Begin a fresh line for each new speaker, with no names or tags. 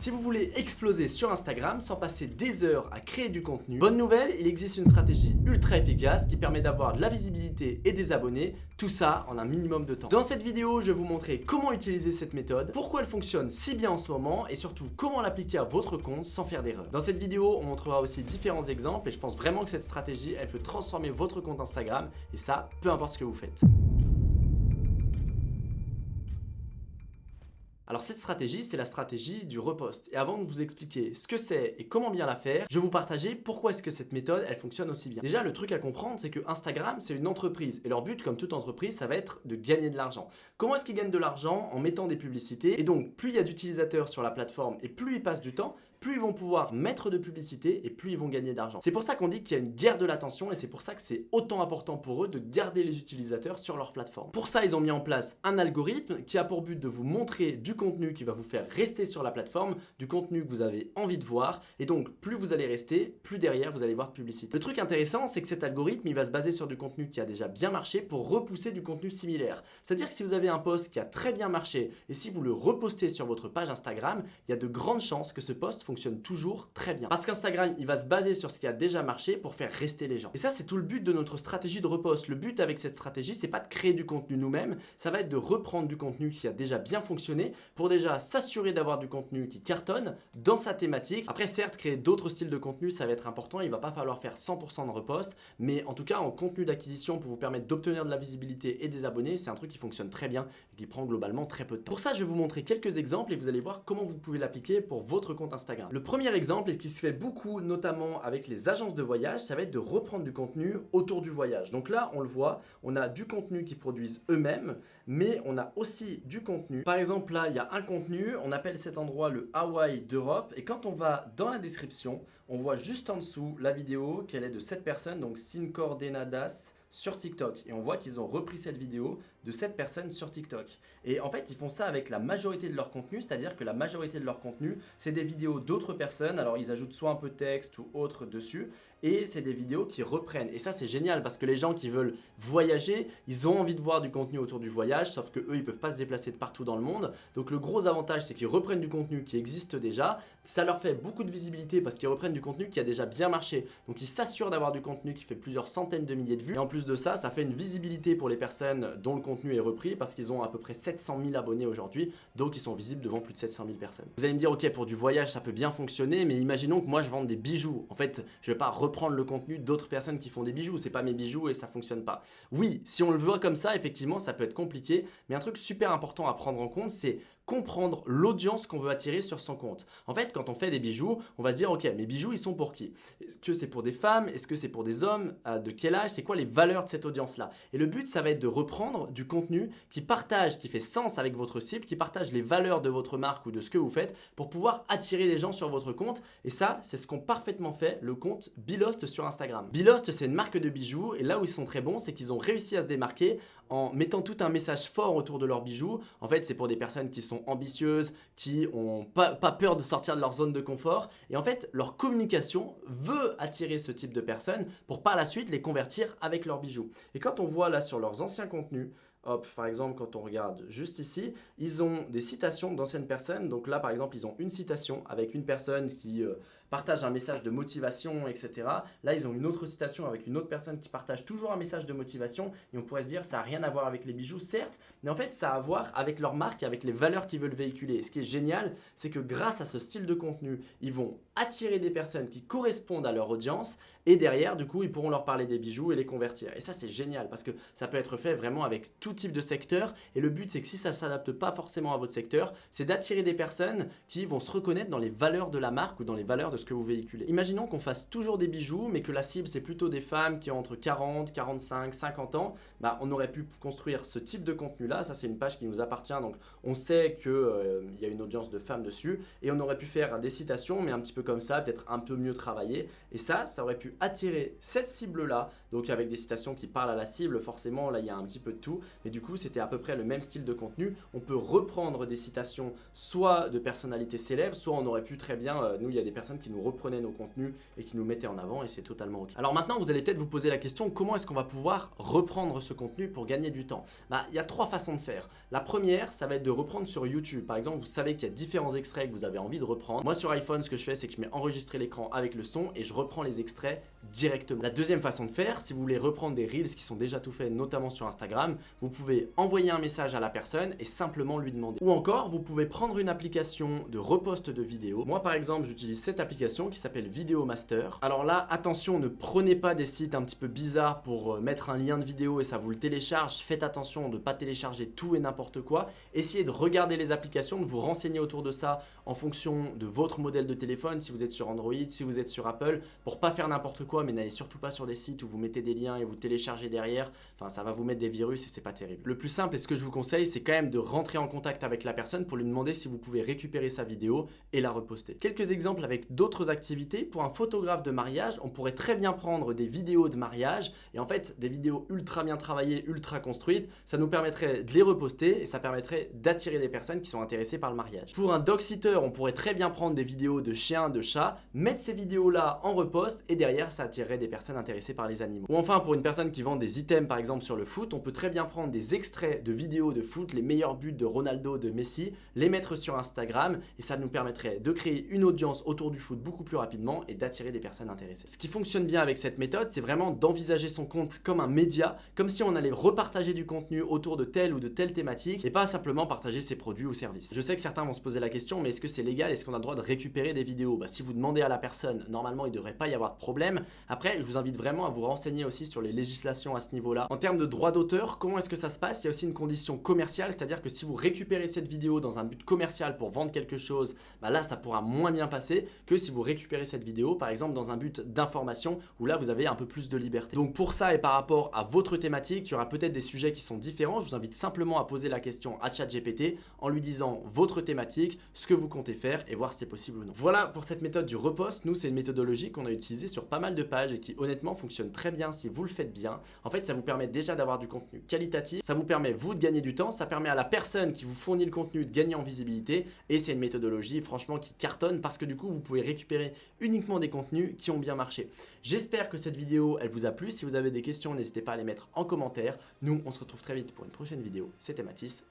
Si vous voulez exploser sur Instagram sans passer des heures à créer du contenu, bonne nouvelle, il existe une stratégie ultra efficace qui permet d'avoir de la visibilité et des abonnés, tout ça en un minimum de temps. Dans cette vidéo, je vais vous montrer comment utiliser cette méthode, pourquoi elle fonctionne si bien en ce moment et surtout comment l'appliquer à votre compte sans faire d'erreur. Dans cette vidéo, on montrera aussi différents exemples et je pense vraiment que cette stratégie, elle peut transformer votre compte Instagram et ça, peu importe ce que vous faites. Alors cette stratégie, c'est la stratégie du repost. Et avant de vous expliquer ce que c'est et comment bien la faire, je vais vous partager pourquoi est-ce que cette méthode, elle fonctionne aussi bien. Déjà, le truc à comprendre, c'est que Instagram, c'est une entreprise. Et leur but, comme toute entreprise, ça va être de gagner de l'argent. Comment est-ce qu'ils gagnent de l'argent? En mettant des publicités. Et donc, plus il y a d'utilisateurs sur la plateforme et plus ils passent du temps, plus ils vont pouvoir mettre de publicité et plus ils vont gagner d'argent. C'est pour ça qu'on dit qu'il y a une guerre de l'attention et c'est pour ça que c'est autant important pour eux de garder les utilisateurs sur leur plateforme. Pour ça, ils ont mis en place un algorithme qui a pour but de vous montrer du contenu qui va vous faire rester sur la plateforme, du contenu que vous avez envie de voir et donc plus vous allez rester, plus derrière vous allez voir de publicité. Le truc intéressant, c'est que cet algorithme, il va se baser sur du contenu qui a déjà bien marché pour repousser du contenu similaire. C'est-à-dire que si vous avez un post qui a très bien marché et si vous le repostez sur votre page Instagram, il y a de grandes chances que ce post fonctionne toujours très bien. Parce qu'Instagram, il va se baser sur ce qui a déjà marché pour faire rester les gens. Et ça, c'est tout le but de notre stratégie de repost. Le but avec cette stratégie, c'est pas de créer du contenu nous-mêmes, ça va être de reprendre du contenu qui a déjà bien fonctionné pour déjà s'assurer d'avoir du contenu qui cartonne dans sa thématique. Après, certes, créer d'autres styles de contenu, ça va être important. Il va pas falloir faire 100% de repost, mais en tout cas, en contenu d'acquisition pour vous permettre d'obtenir de la visibilité et des abonnés, c'est un truc qui fonctionne très bien et qui prend globalement très peu de temps. Pour ça, je vais vous montrer quelques exemples et vous allez voir comment vous pouvez l'appliquer pour votre compte Instagram. Le premier exemple, et ce qui se fait beaucoup, notamment avec les agences de voyage, ça va être de reprendre du contenu autour du voyage. Donc là, on le voit, on a du contenu qu'ils produisent eux-mêmes, mais on a aussi du contenu. Par exemple, là, il y a un contenu, on appelle cet endroit le Hawaï d'Europe, et quand on va dans la description, on voit juste en dessous la vidéo qu'elle est de cette personne, donc Sin Coordenadas, sur TikTok. Et on voit qu'ils ont repris cette vidéo de cette personne sur TikTok. Et en fait, ils font ça avec la majorité de leur contenu, c'est-à-dire que la majorité de leur contenu, c'est des vidéos d'autres personnes. Alors, ils ajoutent soit un peu de texte ou autre dessus. Et c'est des vidéos qui reprennent. Et ça, c'est génial parce que les gens qui veulent voyager, ils ont envie de voir du contenu autour du voyage, sauf que eux, ils peuvent pas se déplacer de partout dans le monde. Donc, le gros avantage, c'est qu'ils reprennent du contenu qui existe déjà. Ça leur fait beaucoup de visibilité parce qu'ils reprennent du contenu qui a déjà bien marché. Donc, ils s'assurent d'avoir du contenu qui fait plusieurs centaines de milliers de vues. Et en plus de ça, ça fait une visibilité pour les personnes dont le contenu est repris parce qu'ils ont à peu près 700 000 abonnés aujourd'hui. Donc, ils sont visibles devant plus de 700 000 personnes. Vous allez me dire, ok, pour du voyage, ça peut bien fonctionner, mais imaginons que moi, je vends des bijoux. En fait, je vais pas reprendre le contenu d'autres personnes qui font des bijoux. C'est pas mes bijoux et ça fonctionne pas. Oui, si on le voit comme ça, effectivement, ça peut être compliqué. Mais un truc super important à prendre en compte, c'est comprendre l'audience qu'on veut attirer sur son compte. En fait, quand on fait des bijoux, on va se dire, ok, mes bijoux, ils sont pour qui? Est-ce que c'est pour des femmes? Est-ce que c'est pour des hommes? De quel âge? C'est quoi les valeurs de cette audience-là? Et le but, ça va être de reprendre du contenu qui partage, qui fait sens avec votre cible, qui partage les valeurs de votre marque ou de ce que vous faites pour pouvoir attirer les gens sur votre compte. Et ça, c'est ce qu'ont parfaitement fait le compte Belost sur Instagram. Belost, c'est une marque de bijoux et là où ils sont très bons, c'est qu'ils ont réussi à se démarquer en mettant tout un message fort autour de leurs bijoux. En fait, c'est pour des personnes qui sont ambitieuses, qui n'ont pas peur de sortir de leur zone de confort. Et en fait, leur communication veut attirer ce type de personnes pour par la suite les convertir avec leurs bijoux. Et quand on voit là sur leurs anciens contenus, hop, par exemple, quand on regarde juste ici, ils ont des citations d'anciennes personnes. Donc là, par exemple, ils ont une citation avec une personne qui partage un message de motivation, etc. Là, ils ont une autre citation avec une autre personne qui partage toujours un message de motivation. Et on pourrait se dire, ça n'a rien à voir avec les bijoux, certes, mais en fait, ça a à voir avec leur marque et avec les valeurs qu'ils veulent véhiculer. Et ce qui est génial, c'est que grâce à ce style de contenu, ils vont attirer des personnes qui correspondent à leur audience. Et derrière, du coup, ils pourront leur parler des bijoux et les convertir. Et ça, c'est génial parce que ça peut être fait vraiment avec tout type de secteur. Et le but, c'est que si ça ne s'adapte pas forcément à votre secteur, c'est d'attirer des personnes qui vont se reconnaître dans les valeurs de la marque ou dans les valeurs de ce que vous véhiculez. Imaginons qu'on fasse toujours des bijoux, mais que la cible, c'est plutôt des femmes qui ont entre 40, 45, 50 ans. Bah, on aurait pu construire ce type de contenu-là. Ça, c'est une page qui nous appartient. Donc, on sait qu'il y a une audience de femmes dessus. Et on aurait pu faire des citations, mais un petit peu comme ça, peut-être un peu mieux travaillé. Et ça aurait pu attirer cette cible-là. Donc, avec des citations qui parlent à la cible, forcément, là, il y a un petit peu de tout. mais du coup c'était à peu près le même style de contenu. On peut reprendre des citations soit de personnalités célèbres, soit on aurait pu très bien, nous il y a des personnes qui nous reprenaient nos contenus et qui nous mettaient en avant et c'est totalement ok. Alors maintenant vous allez peut-être vous poser la question, comment est-ce qu'on va pouvoir reprendre ce contenu pour gagner du temps? Il y a trois façons de faire. La première, ça va être de reprendre sur YouTube. Par exemple, vous savez qu'il y a différents extraits que vous avez envie de reprendre. Moi sur iPhone, ce que je fais, c'est que je mets enregistrer l'écran avec le son et je reprends les extraits directement. La deuxième façon de faire, si vous voulez reprendre des Reels qui sont déjà tout faits, notamment sur Instagram, vous pouvez envoyer un message à la personne et simplement lui demander. Ou encore, vous pouvez prendre une application de repost de vidéos. Moi par exemple, j'utilise cette application qui s'appelle Video Master. Alors là, attention, ne prenez pas des sites un petit peu bizarres pour mettre un lien de vidéo et ça vous le télécharge. Faites attention de ne pas télécharger tout et n'importe quoi. Essayez de regarder les applications, de vous renseigner autour de ça en fonction de votre modèle de téléphone, si vous êtes sur Android, si vous êtes sur Apple, pour pas faire n'importe quoi, mais n'allez surtout pas sur des sites où vous mettez des liens et vous téléchargez derrière. Enfin, ça va vous mettre des virus et c'est pas terrible. Le plus simple et ce que je vous conseille, c'est quand même de rentrer en contact avec la personne pour lui demander si vous pouvez récupérer sa vidéo et la reposter. Quelques exemples avec d'autres activités. Pour un photographe de mariage, on pourrait très bien prendre des vidéos de mariage et en fait des vidéos ultra bien travaillées, ultra construites, ça nous permettrait de les reposter et ça permettrait d'attirer des personnes qui sont intéressées par le mariage. Pour un dog-sitter, on pourrait très bien prendre des vidéos de chiens, de chats, mettre ces vidéos là en repost et derrière ça attirerait des personnes intéressées par les animaux. Ou enfin pour une personne qui vend des items par exemple sur le foot, on peut très bien prendre des extraits de vidéos de foot, les meilleurs buts de Ronaldo, de Messi, les mettre sur Instagram et ça nous permettrait de créer une audience autour du foot beaucoup plus rapidement et d'attirer des personnes intéressées. Ce qui fonctionne bien avec cette méthode, c'est vraiment d'envisager son compte comme un média, comme si on allait repartager du contenu autour de telle ou de telle thématique et pas simplement partager ses produits ou services. Je sais que certains vont se poser la question, mais est-ce que c'est légal? Est-ce qu'on a le droit de récupérer des vidéos? Si vous demandez à la personne, normalement il ne devrait pas y avoir de problème. Après, je vous invite vraiment à vous renseigner aussi sur les législations à ce niveau-là. En termes de droit d'auteur, comment est-ce que ça se passe? Il y a aussi une condition commerciale, c'est-à-dire que si vous récupérez cette vidéo dans un but commercial pour vendre quelque chose, là ça pourra moins bien passer que si vous récupérez cette vidéo par exemple dans un but d'information où là vous avez un peu plus de liberté. Donc pour ça et par rapport à votre thématique, il y aura peut-être des sujets qui sont différents. Je vous invite simplement à poser la question à ChatGPT en lui disant votre thématique, ce que vous comptez faire et voir si c'est possible ou non. Voilà pour cette méthode du repost. Nous, c'est une méthodologie qu'on a utilisée sur pas mal de pages et qui honnêtement fonctionne très bien si vous le faites bien. En fait, ça vous permet déjà d'avoir du contenu qualitatif, ça vous permet vous de gagner du temps, ça permet à la personne qui vous fournit le contenu de gagner en visibilité et c'est une méthodologie franchement qui cartonne parce que du coup, vous pouvez récupérer uniquement des contenus qui ont bien marché. J'espère que cette vidéo, elle vous a plu. Si vous avez des questions, n'hésitez pas à les mettre en commentaire. Nous, on se retrouve très vite pour une prochaine vidéo. C'était Mathis.